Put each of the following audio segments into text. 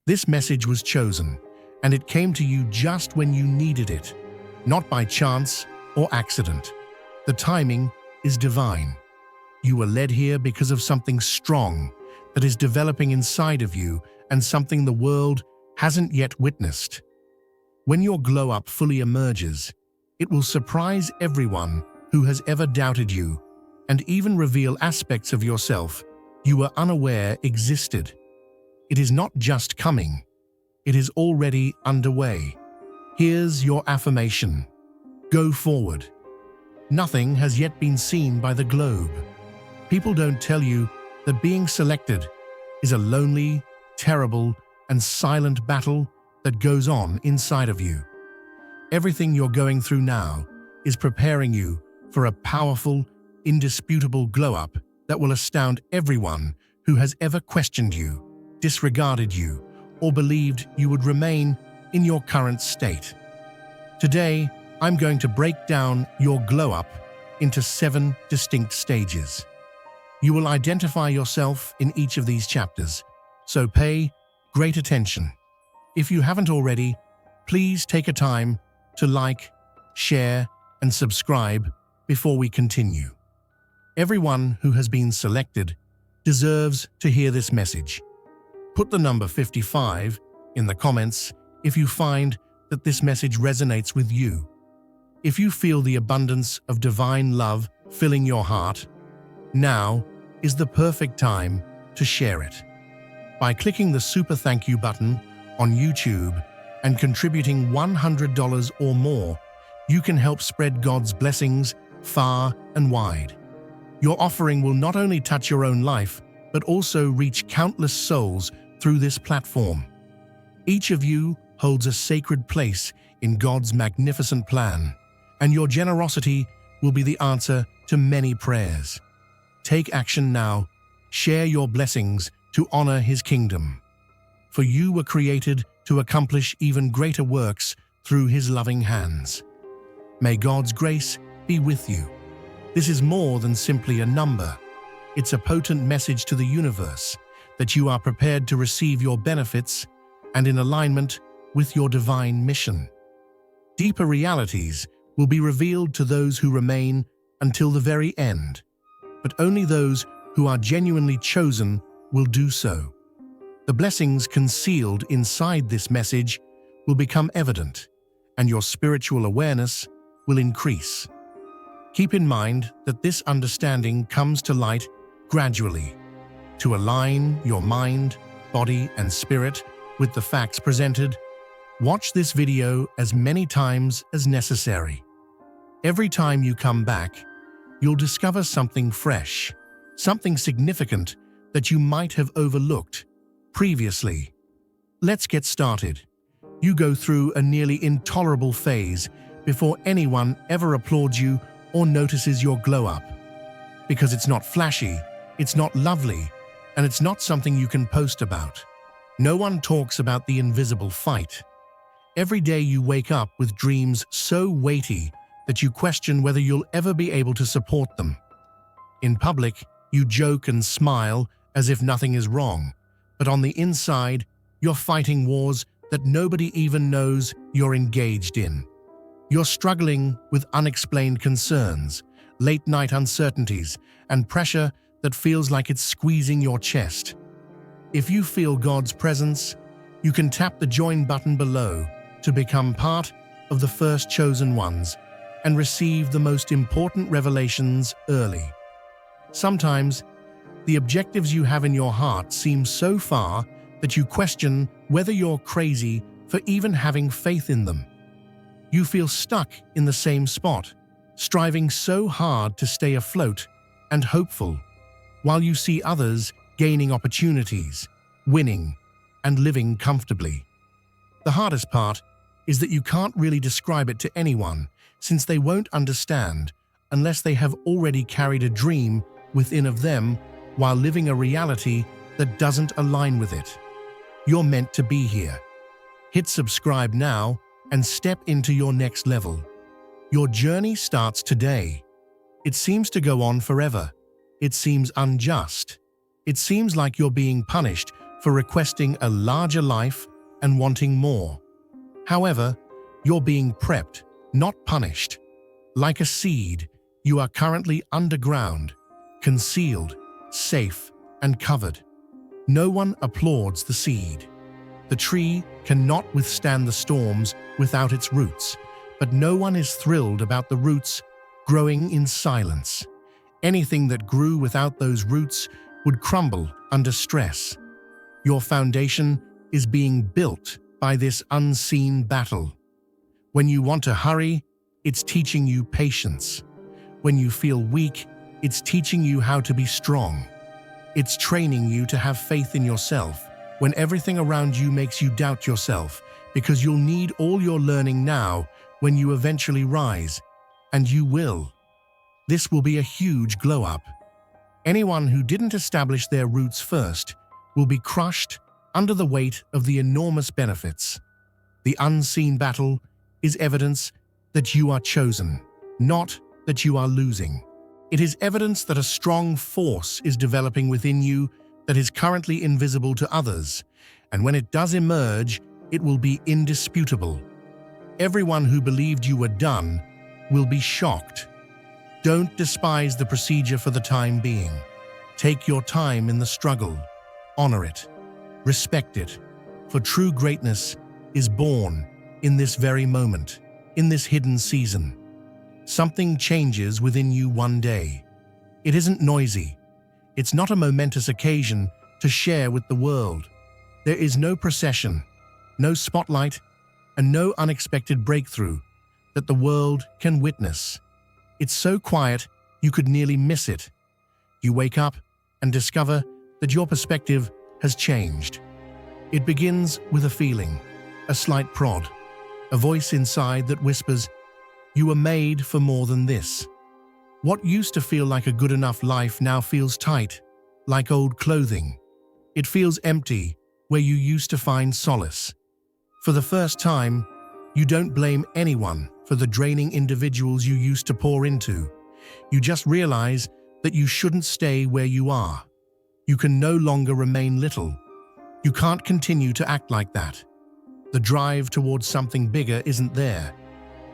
This message was chosen, and it came to you just when you needed it, not by chance or accident. The timing is divine. You were led here because of something strong that is developing inside of you and something the world hasn't yet witnessed. When your glow-up fully emerges, it will surprise everyone who has ever doubted you and even reveal aspects of yourself you were unaware existed. It is not just coming, it is already underway. Here's your affirmation. Go forward. Nothing has yet been seen by the globe. People don't tell you that being selected is a lonely, terrible, and silent battle that goes on inside of you. Everything you're going through now is preparing you for a powerful, indisputable glow-up that will astound everyone who has ever questioned you, disregarded you, or believed you would remain in your current state. Today, I'm going to break down your glow-up into 7 distinct stages. You will identify yourself in each of these chapters, so pay great attention. If you haven't already, please take a time to like, share, and subscribe before we continue. Everyone who has been selected deserves to hear this message. Put the number 55 in the comments if you find that this message resonates with you. If you feel the abundance of divine love filling your heart, now is the perfect time to share it. By clicking the super thank you button on YouTube and contributing $100 or more, you can help spread God's blessings far and wide. Your offering will not only touch your own life, but also reach countless souls through this platform. Each of you holds a sacred place in God's magnificent plan, and your generosity will be the answer to many prayers. Take action now. Share your blessings to honor His kingdom. For you were created to accomplish even greater works through His loving hands. May God's grace be with you. This is more than simply a number. It's a potent message to the universe that you are prepared to receive your benefits and in alignment with your divine mission. Deeper realities will be revealed to those who remain until the very end, but only those who are genuinely chosen will do so. The blessings concealed inside this message will become evident, and your spiritual awareness will increase. Keep in mind that this understanding comes to light gradually. To align your mind, body, and spirit with the facts presented, watch this video as many times as necessary. Every time you come back, you'll discover something fresh, something significant that you might have overlooked previously. Let's get started. You go through a nearly intolerable phase before anyone ever applauds you or notices your glow-up. Because it's not flashy, it's not lovely, and it's not something you can post about. No one talks about the invisible fight. Every day you wake up with dreams so weighty that you question whether you'll ever be able to support them. In public, you joke and smile as if nothing is wrong, but on the inside, you're fighting wars that nobody even knows you're engaged in. You're struggling with unexplained concerns, late-night uncertainties, and pressure that feels like it's squeezing your chest. If you feel God's presence, you can tap the join button below to become part of the first chosen ones and receive the most important revelations early. Sometimes, the objectives you have in your heart seem so far that you question whether you're crazy for even having faith in them. You feel stuck in the same spot, striving so hard to stay afloat and hopeful, while you see others gaining opportunities, winning, and living comfortably. The hardest part is that you can't really describe it to anyone, since they won't understand unless they have already carried a dream within of them while living a reality that doesn't align with it. You're meant to be here. Hit subscribe now and step into your next level. Your journey starts today. It seems to go on forever. It seems unjust. It seems like you're being punished for requesting a larger life and wanting more. However, you're being prepped, not punished. Like a seed, you are currently underground, concealed, safe, and covered. No one applauds the seed. The tree cannot withstand the storms without its roots, but no one is thrilled about the roots growing in silence. Anything that grew without those roots would crumble under stress. Your foundation is being built by this unseen battle. When you want to hurry, it's teaching you patience. When you feel weak, it's teaching you how to be strong. It's training you to have faith in yourself when everything around you makes you doubt yourself, because you'll need all your learning now when you eventually rise, and you will. This will be a huge glow-up. Anyone who didn't establish their roots first will be crushed under the weight of the enormous benefits. The unseen battle is evidence that you are chosen, not that you are losing. It is evidence that a strong force is developing within you that is currently invisible to others, and when it does emerge, it will be indisputable. Everyone who believed you were done will be shocked. Don't despise the procedure for the time being. Take your time in the struggle. Honor it. Respect it. For true greatness is born in this very moment, in this hidden season. Something changes within you one day. It isn't noisy. It's not a momentous occasion to share with the world. There is no procession, no spotlight, and no unexpected breakthrough that the world can witness. It's so quiet you could nearly miss it. You wake up and discover that your perspective has changed. It begins with a feeling, a slight prod, a voice inside that whispers, "You were made for more than this." What used to feel like a good enough life now feels tight, like old clothing. It feels empty where you used to find solace. For the first time, you don't blame anyone for the draining individuals you used to pour into. You just realize that you shouldn't stay where you are. You can no longer remain little. You can't continue to act like that. The drive towards something bigger isn't there,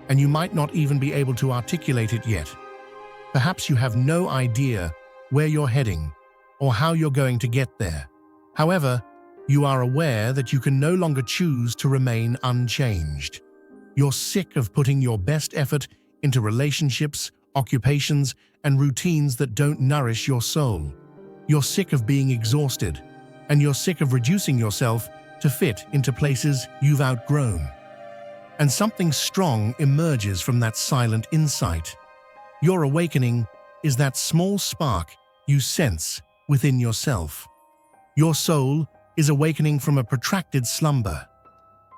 and you might not even be able to articulate it yet. Perhaps you have no idea where you're heading or how you're going to get there. However, you are aware that you can no longer choose to remain unchanged. You're sick of putting your best effort into relationships, occupations, and routines that don't nourish your soul. You're sick of being exhausted, and you're sick of reducing yourself to fit into places you've outgrown. And something strong emerges from that silent insight. Your awakening is that small spark you sense within yourself. Your soul is awakening from a protracted slumber.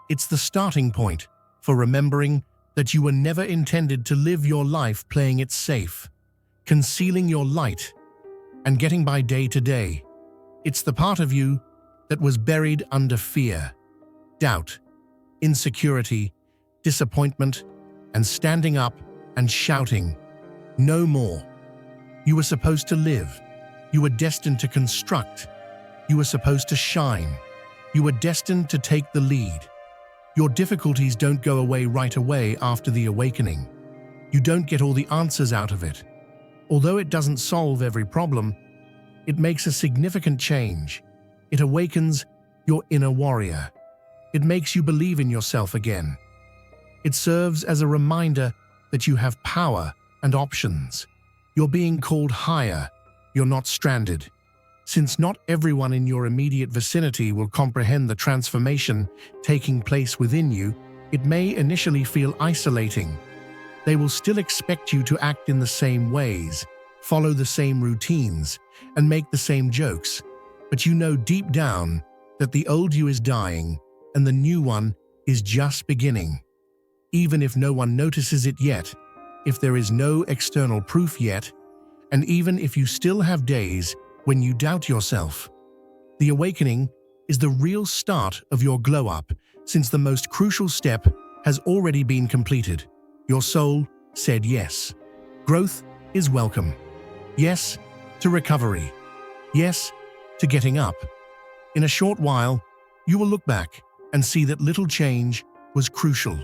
It's the starting point for remembering that you were never intended to live your life playing it safe, concealing your light, and getting by day to day. It's the part of you that was buried under fear, doubt, insecurity, disappointment, and standing up and shouting, "No more." You were supposed to live. You were destined to construct. You were supposed to shine. You were destined to take the lead. Your difficulties don't go away right away after the awakening. You don't get all the answers out of it. Although it doesn't solve every problem, it makes a significant change. It awakens your inner warrior. It makes you believe in yourself again. It serves as a reminder that you have power and options. You're being called higher. You're not stranded. Since not everyone in your immediate vicinity will comprehend the transformation taking place within you, it may initially feel isolating. They will still expect you to act in the same ways, follow the same routines, and make the same jokes. But you know deep down that the old you is dying and the new one is just beginning. Even if no one notices it yet, if there is no external proof yet, and even if you still have days when you doubt yourself, the awakening is the real start of your glow-up, since the most crucial step has already been completed. Your soul said yes. Growth is welcome. Yes to recovery. Yes to getting up. In a short while, you will look back and see that little change was crucial.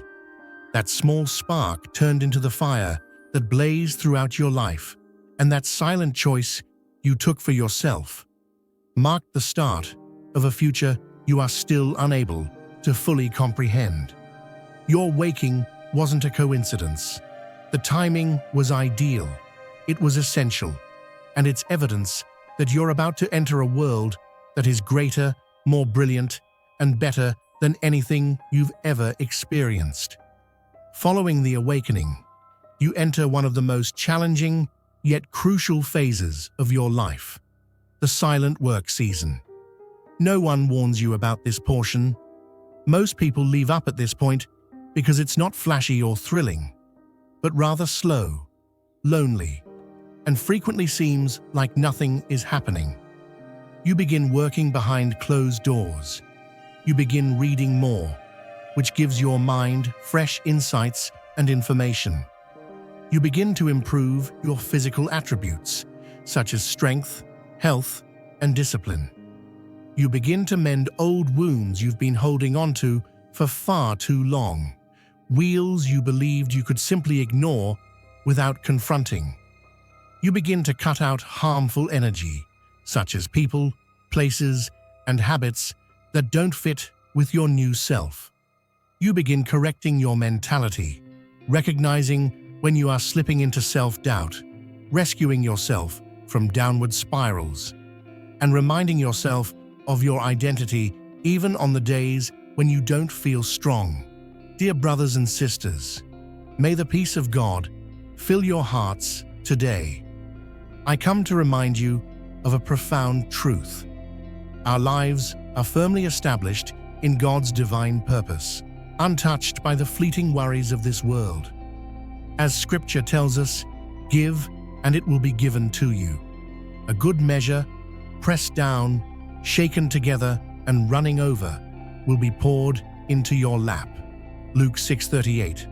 That small spark turned into the fire that blazed throughout your life, and that silent choice you took for yourself marked the start of a future you are still unable to fully comprehend. Your waking wasn't a coincidence. The timing was ideal. It was essential, and it's evidence that you're about to enter a world that is greater, more brilliant, and better than anything you've ever experienced. Following the awakening, you enter one of the most challenging yet crucial phases of your life, the silent work season. No one warns you about this portion. Most people leave up at this point because it's not flashy or thrilling, but rather slow, lonely, and frequently seems like nothing is happening. You begin working behind closed doors. You begin reading more, which gives your mind fresh insights and information. You begin to improve your physical attributes, such as strength, health, and discipline. You begin to mend old wounds you've been holding onto for far too long, wheels you believed you could simply ignore without confronting. You begin to cut out harmful energy, such as people, places, and habits that don't fit with your new self. You begin correcting your mentality, recognizing when you are slipping into self-doubt, rescuing yourself from downward spirals, and reminding yourself of your identity even on the days when you don't feel strong. Dear brothers and sisters, may the peace of God fill your hearts today. I come to remind you of a profound truth. Our lives are firmly established in God's divine purpose, untouched by the fleeting worries of this world. As Scripture tells us, give and it will be given to you. A good measure, pressed down, shaken together, and running over, will be poured into your lap. Luke 6:38.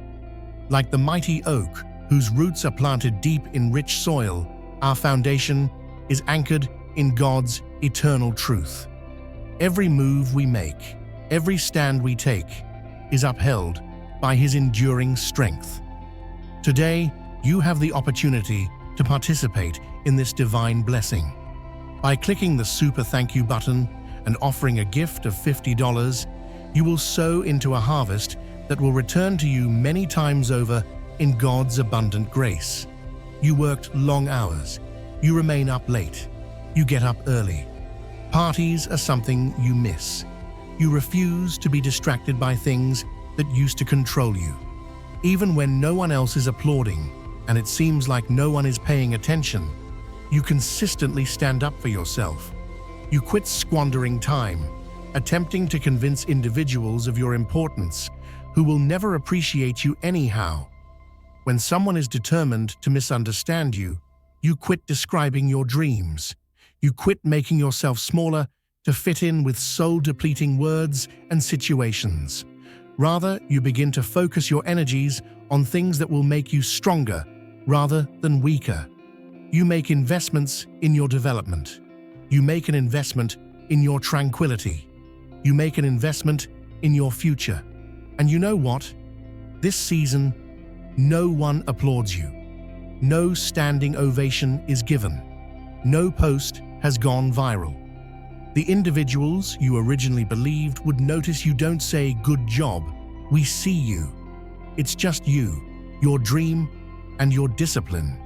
Like the mighty oak whose roots are planted deep in rich soil, our foundation is anchored in God's eternal truth. Every move we make, every stand we take, is upheld by His enduring strength. Today, you have the opportunity to participate in this divine blessing. By clicking the Super Thank You button and offering a gift of $50, you will sow into a harvest that will return to you many times over in God's abundant grace. You worked long hours. You remain up late. You get up early. Parties are something you miss. You refuse to be distracted by things that used to control you. Even when no one else is applauding and it seems like no one is paying attention, you consistently stand up for yourself. You quit squandering time, attempting to convince individuals of your importance who will never appreciate you anyhow. When someone is determined to misunderstand you, you quit describing your dreams. You quit making yourself smaller to fit in with soul-depleting words and situations. Rather, you begin to focus your energies on things that will make you stronger rather than weaker. You make investments in your development. You make an investment in your tranquility. You make an investment in your future. And you know what? This season, no one applauds you. No standing ovation is given. No post has gone viral. The individuals you originally believed would notice you don't say "good job." We see you. It's just you, your dream, and your discipline.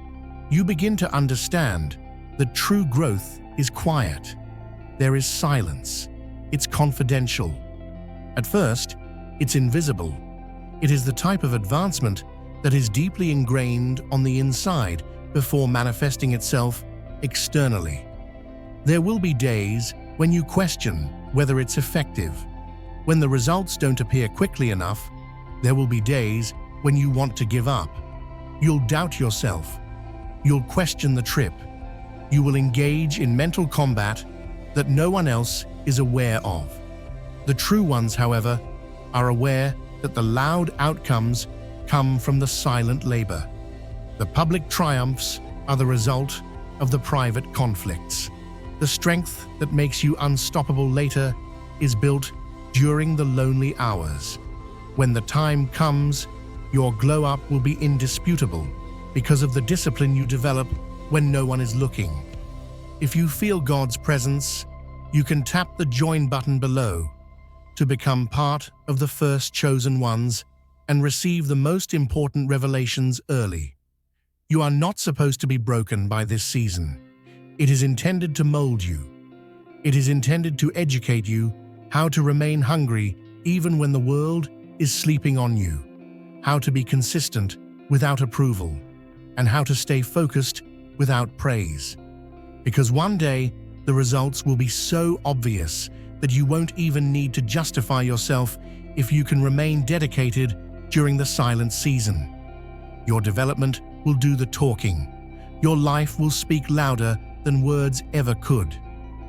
You begin to understand that true growth is quiet. There is silence. It's confidential. At first, it's invisible. It is the type of advancement that is deeply ingrained on the inside before manifesting itself externally. There will be days when you question whether it's effective. When the results don't appear quickly enough, there will be days when you want to give up. You'll doubt yourself. You'll question the trip. You will engage in mental combat that no one else is aware of. The true ones, however, are aware that the loud outcomes come from the silent labor. The public triumphs are the result of the private conflicts. The strength that makes you unstoppable later is built during the lonely hours. When the time comes, your glow-up will be indisputable because of the discipline you develop when no one is looking. If you feel God's presence, you can tap the join button below to become part of the first chosen ones and receive the most important revelations early. You are not supposed to be broken by this season. It is intended to mold you. It is intended to educate you how to remain hungry even when the world is sleeping on you, how to be consistent without approval, and how to stay focused without praise. Because one day, the results will be so obvious that you won't even need to justify yourself if you can remain dedicated during the silent season. Your development will do the talking. Your life will speak louder than words ever could.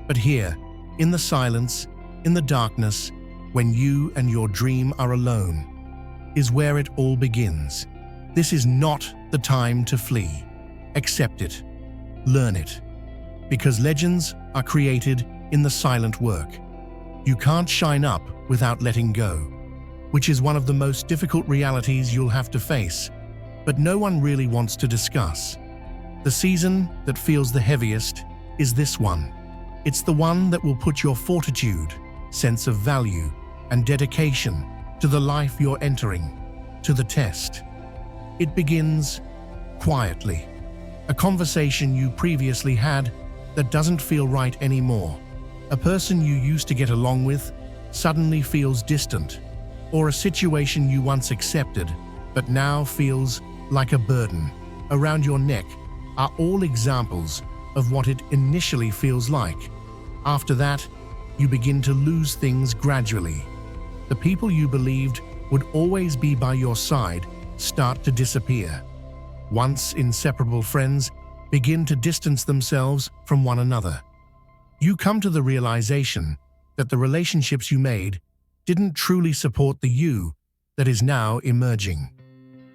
But here, in the silence, in the darkness, when you and your dream are alone, is where it all begins. This is not the time to flee. Accept it. Learn it. Because legends are created in the silent work. You can't shine up without letting go, which is one of the most difficult realities you'll have to face, but no one really wants to discuss. The season that feels the heaviest is this one. It's the one that will put your fortitude, sense of value, and dedication to the life you're entering to the test. It begins quietly. A conversation you previously had that doesn't feel right anymore. A person you used to get along with suddenly feels distant, or a situation you once accepted but now feels like a burden around your neck are all examples of what it initially feels like. After that, you begin to lose things gradually. The people you believed would always be by your side start to disappear. Once inseparable friends begin to distance themselves from one another. You come to the realization that the relationships you made didn't truly support the you that is now emerging.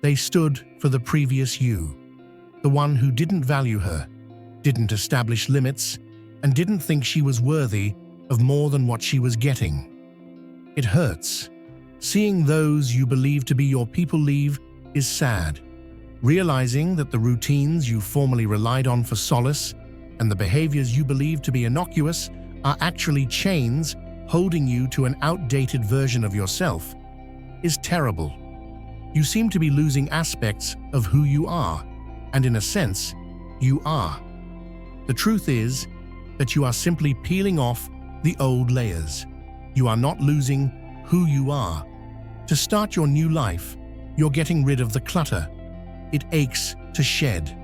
They stood for the previous you, the one who didn't value her, didn't establish limits, and didn't think she was worthy of more than what she was getting. It hurts. Seeing those you believe to be your people leave is sad. Realizing that the routines you formerly relied on for solace and the behaviors you believed to be innocuous are actually chains holding you to an outdated version of yourself is terrible. You seem to be losing aspects of who you are, and in a sense, you are. The truth is that you are simply peeling off the old layers. You are not losing who you are. To start your new life, you're getting rid of the clutter. It aches to shed.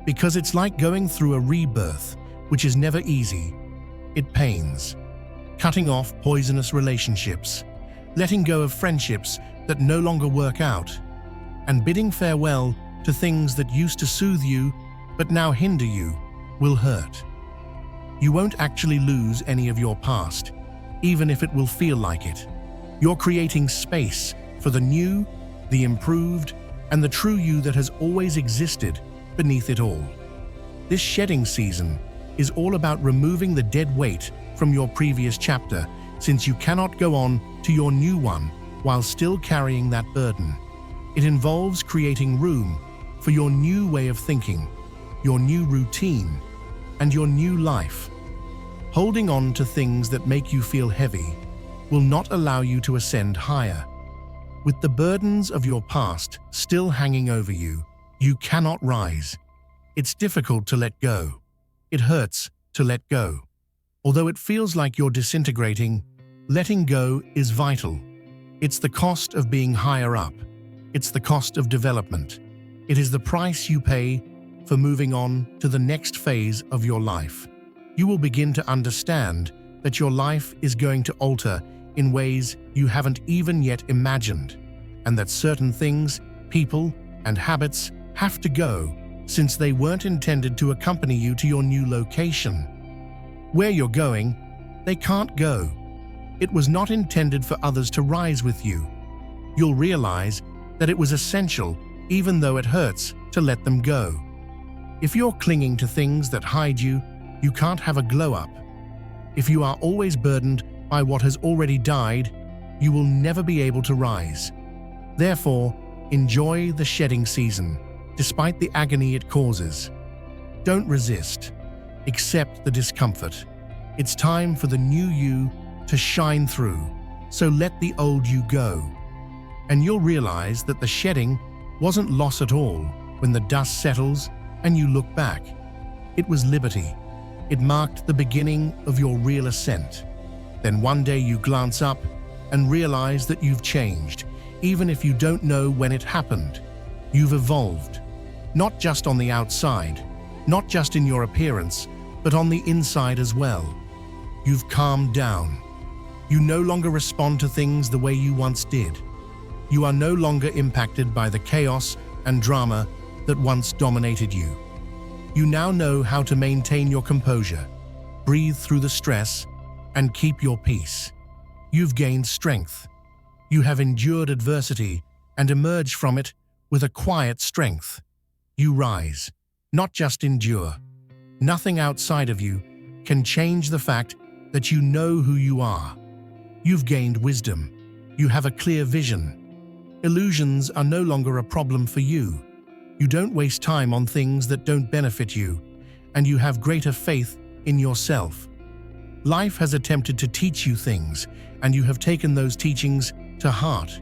Because it's like going through a rebirth, which is never easy. It pains. Cutting off poisonous relationships, letting go of friendships that no longer work out, and bidding farewell to things that used to soothe you but now hinder you will hurt. You won't actually lose any of your past, even if it will feel like it. You're creating space for the new, the improved, and the true you that has always existed beneath it all. This shedding season is all about removing the dead weight from your previous chapter, since you cannot go on to your new one while still carrying that burden. It involves creating room for your new way of thinking, your new routine, and your new life. Holding on to things that make you feel heavy will not allow you to ascend higher. With the burdens of your past still hanging over you, you cannot rise. It's difficult to let go. It hurts to let go. Although it feels like you're disintegrating, letting go is vital. It's the cost of being higher up. It's the cost of development. It is the price you pay for moving on to the next phase of your life. You will begin to understand that your life is going to alter in ways you haven't even yet imagined, and that certain things, people, and habits have to go since they weren't intended to accompany you to your new location. Where you're going, they can't go. It was not intended for others to rise with you. You'll realize that it was essential, even though it hurts, to let them go. If you're clinging to things that hide you, You can't have a glow-up. If you are always burdened by what has already died, you will never be able to rise. Therefore, enjoy the shedding season, despite the agony it causes. Don't resist. Accept the discomfort. It's time for the new you to shine through, so let the old you go. And you'll realize that the shedding wasn't loss at all when the dust settles and you look back. It was liberty. It marked the beginning of your real ascent. Then one day you glance up and realize that you've changed, even if you don't know when it happened. You've evolved, not just on the outside, not just in your appearance, but on the inside as well. You've calmed down. You no longer respond to things the way you once did. You are no longer impacted by the chaos and drama that once dominated you. You now know how to maintain your composure, breathe through the stress, and keep your peace. You've gained strength. You have endured adversity and emerged from it with a quiet strength. You rise, not just endure. Nothing outside of you can change the fact that you know who you are. You've gained wisdom. You have a clear vision. Illusions are no longer a problem for you. You don't waste time on things that don't benefit you, and you have greater faith in yourself. Life has attempted to teach you things, and you have taken those teachings to heart.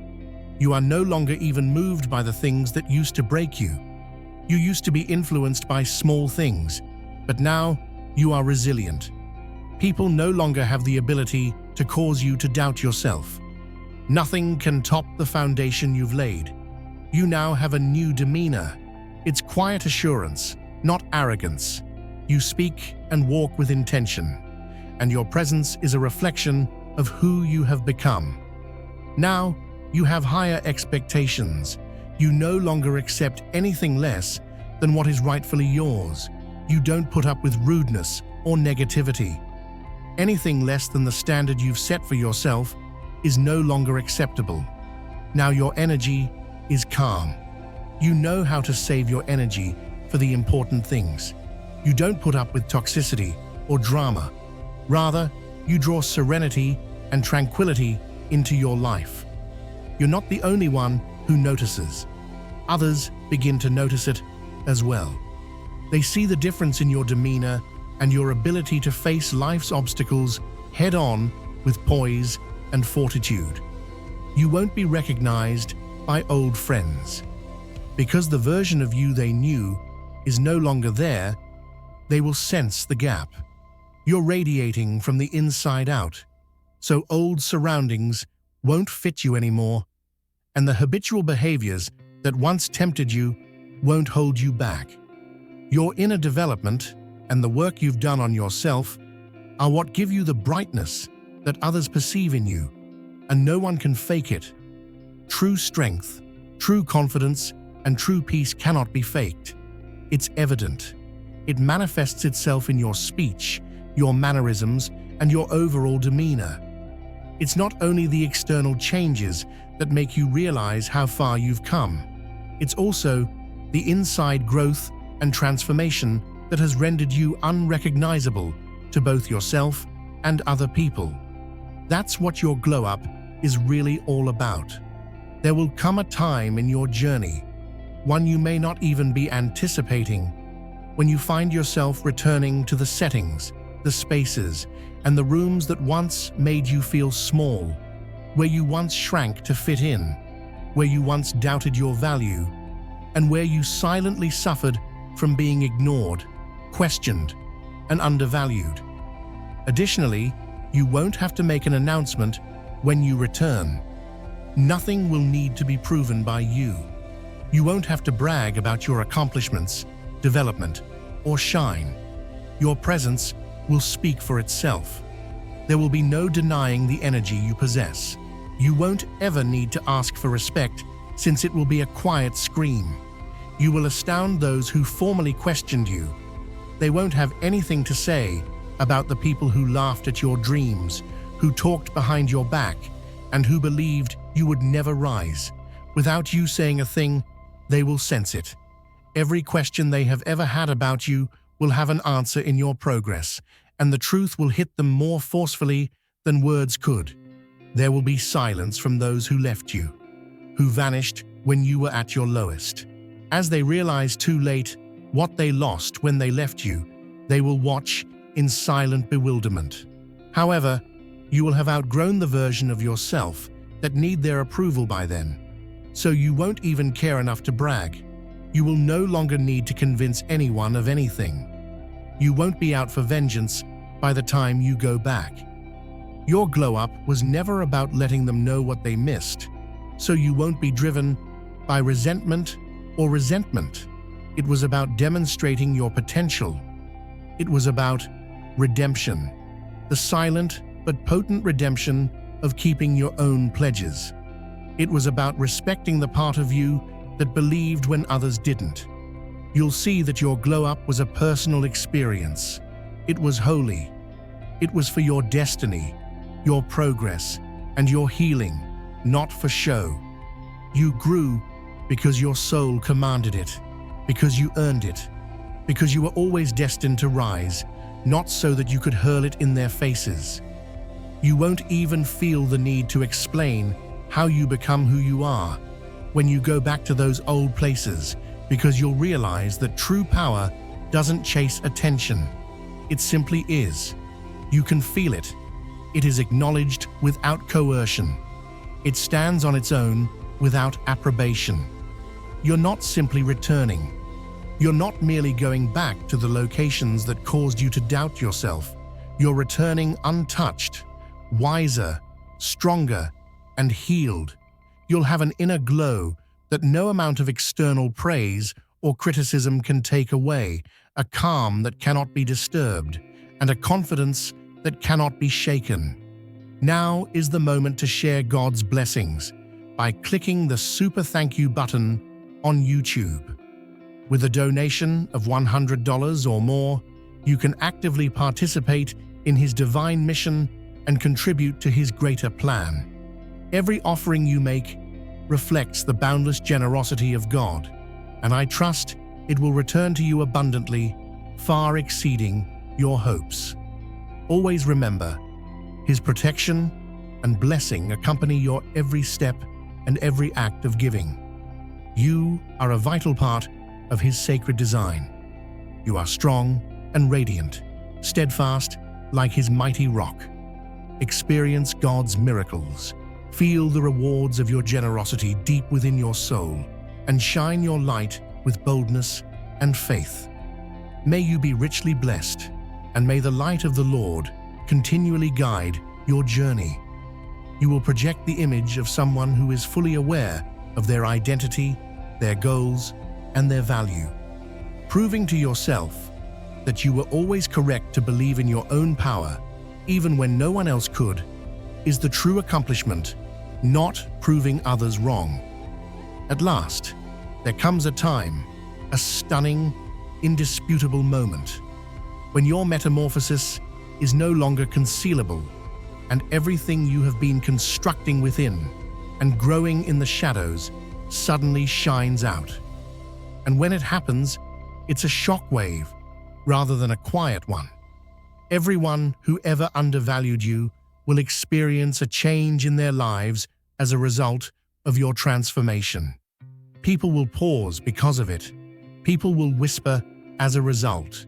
You are no longer even moved by the things that used to break you. You used to be influenced by small things, but now you are resilient. People no longer have the ability to cause you to doubt yourself. Nothing can top the foundation you've laid. You now have a new demeanor. It's quiet assurance, not arrogance. You speak and walk with intention, and your presence is a reflection of who you have become. Now, you have higher expectations. You no longer accept anything less than what is rightfully yours. You don't put up with rudeness or negativity. Anything less than the standard you've set for yourself is no longer acceptable. Now your energy is calm. You know how to save your energy for the important things. You don't put up with toxicity or drama. Rather, you draw serenity and tranquility into your life. You're not the only one who notices. Others begin to notice it as well. They see the difference in your demeanor and your ability to face life's obstacles head-on with poise and fortitude. You won't be recognized by old friends. Because the version of you they knew is no longer there, they will sense the gap. You're radiating from the inside out, so old surroundings won't fit you anymore, and the habitual behaviors that once tempted you won't hold you back. Your inner development and the work you've done on yourself are what give you the brightness that others perceive in you, and no one can fake it. True strength, true confidence, and true peace cannot be faked. It's evident. It manifests itself in your speech, your mannerisms, and your overall demeanor. It's not only the external changes that make you realize how far you've come. It's also the inside growth and transformation that has rendered you unrecognizable to both yourself and other people. That's what your glow-up is really all about. There will come a time in your journey, one you may not even be anticipating, when you find yourself returning to the settings, the spaces, and the rooms that once made you feel small, where you once shrank to fit in, where you once doubted your value, and where you silently suffered from being ignored, questioned, and undervalued. Additionally, you won't have to make an announcement when you return. Nothing will need to be proven by you. You won't have to brag about your accomplishments, development, or shine. Your presence will speak for itself. There will be no denying the energy you possess. You won't ever need to ask for respect, since it will be a quiet scream. You will astound those who formerly questioned you. They won't have anything to say about the people who laughed at your dreams, who talked behind your back, and who believed you would never rise. Without you saying a thing, they will sense it. Every question they have ever had about you will have an answer in your progress, and the truth will hit them more forcefully than words could. There will be silence from those who left you, who vanished when you were at your lowest. As they realize too late what they lost when they left you, they will watch in silent bewilderment. However, you will have outgrown the version of yourself that need their approval by then, so you won't even care enough to brag. You will no longer need to convince anyone of anything. You won't be out for vengeance by the time you go back. Your glow-up was never about letting them know what they missed, so you won't be driven by resentment or resentment. It was about demonstrating your potential. It was about redemption, the silent but potent redemption of keeping your own pledges. It was about respecting the part of you that believed when others didn't. You'll see that your glow-up was a personal experience. It was holy. It was for your destiny, your progress, and your healing, not for show. You grew because your soul commanded it, because you earned it, because you were always destined to rise, not so that you could hurl it in their faces. You won't even feel the need to explain how you become who you are when you go back to those old places, because you'll realize that true power doesn't chase attention. It simply is. You can feel it. It is acknowledged without coercion. It stands on its own without approbation. You're not simply returning. You're not merely going back to the locations that caused you to doubt yourself. You're returning untouched, wiser, stronger, and healed. You'll have an inner glow that no amount of external praise or criticism can take away, a calm that cannot be disturbed, and a confidence that cannot be shaken. Now is the moment to share God's blessings by clicking the Super Thank You button on YouTube. With a donation of $100 or more, you can actively participate in His divine mission and contribute to His greater plan. Every offering you make reflects the boundless generosity of God, and I trust it will return to you abundantly, far exceeding your hopes. Always remember, His protection and blessing accompany your every step and every act of giving. You are a vital part of His sacred design. You are strong and radiant, steadfast like His mighty rock. Experience God's miracles. Feel the rewards of your generosity deep within your soul, and shine your light with boldness and faith. May you be richly blessed, and may the light of the Lord continually guide your journey. You will project the image of someone who is fully aware of their identity, their goals, and their value. Proving to yourself that you were always correct to believe in your own power, even when no one else could, is the true accomplishment, not proving others wrong. At last, there comes a time, a stunning, indisputable moment, when your metamorphosis is no longer concealable, and everything you have been constructing within and growing in the shadows suddenly shines out. And when it happens, it's a shockwave rather than a quiet one. Everyone who ever undervalued you will experience a change in their lives as a result of your transformation. People will pause because of it. People will whisper as a result.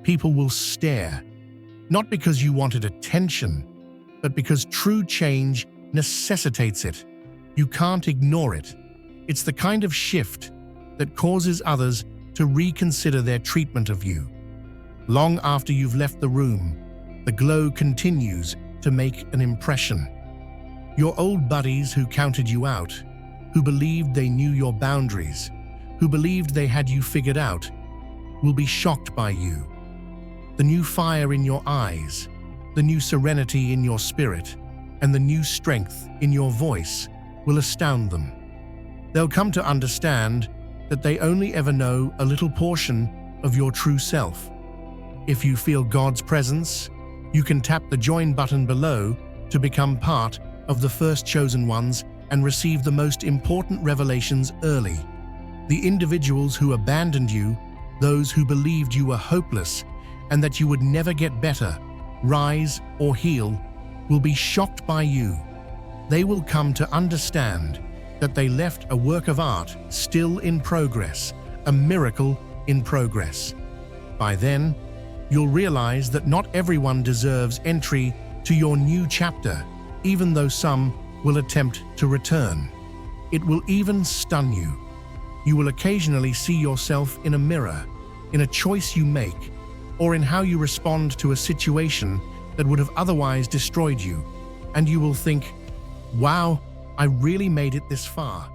People will stare, not because you wanted attention, but because true change necessitates it. You can't ignore it. It's the kind of shift that causes others to reconsider their treatment of you. Long after you've left the room, the glow continues to make an impression. Your old buddies who counted you out, who believed they knew your boundaries, who believed they had you figured out, will be shocked by you. The new fire in your eyes, the new serenity in your spirit, and the new strength in your voice will astound them. They'll come to understand that they only ever know a little portion of your true self. If you feel God's presence, you can tap the join button below to become part of the first chosen ones and receive the most important revelations early. The individuals who abandoned you Those who believed you were hopeless and that you would never get better, rise, or heal will be shocked by you. They will come to understand that they left a work of art still in progress, a miracle in progress. By then, you'll realize that not everyone deserves entry to your new chapter, even though some will attempt to return. It will even stun you. You will occasionally see yourself in a mirror, in a choice you make, or in how you respond to a situation that would have otherwise destroyed you, and you will think, wow, I really made it this far.